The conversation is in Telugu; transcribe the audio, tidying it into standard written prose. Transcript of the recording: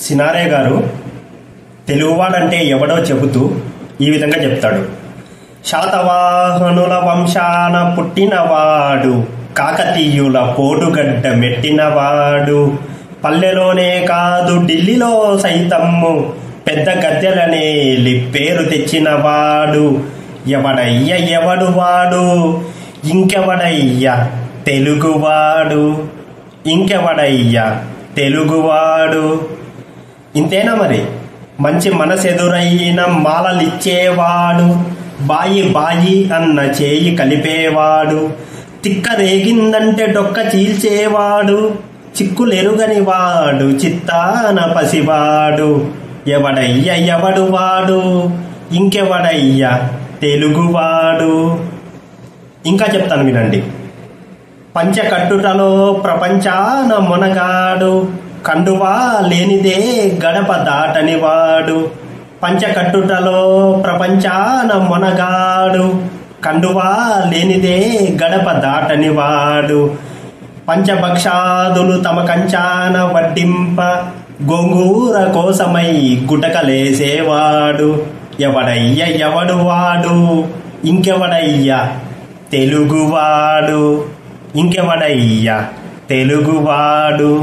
సినారే గారు తెలుగువాడంటే ఎవడో చెబుతూ ఈ విధంగా చెప్తాడు. శాతవాహనుల వంశాన పుట్టినవాడు, కాకతీయుల పోటుగడ్డ మెట్టినవాడు, పల్లెలోనే కాదు ఢిల్లీలో సైతమ్ము పెద్ద గద్దెలనే పేరు తెచ్చినవాడు. ఎవడయ్య ఎవడు వాడు, ఇంకెవడయ్య తెలుగువాడు, ఇంకెవడయ్యా తెలుగువాడు. ఇంతేనా మరి? మంచి మనసెదురైన మాలలిచ్చేవాడు, బాయి బాయి అన్న చేయి కలిపేవాడు, తిక్క రేగిందంటే డొక్క చీల్చేవాడు, చిక్కులెరుగని వాడు చిత్తాన పసివాడు. ఎవడయ్య ఎవడు వాడు, ఇంకెవడయ్యా తెలుగువాడు. ఇంకా చెప్తాను వినండి. పంచకట్టుటలో ప్రపంచాన మొనగాడు, కండువా లేనిదే గడప దాటనివాడు. పంచకట్టుటలో ప్రపంచాన మొనగాడు, కండువా లేనిదే గడప దాటనివాడు. పంచభక్షాదులు తమ కంచాన వడ్డింప, గోంగూర కోసమై గుటకలేసేవాడు. ఎవడయ్య ఎవడు వాడు, ఇంకెవడయ్యా తెలుగువాడు, ఇంకెవడయ్యా తెలుగువాడు.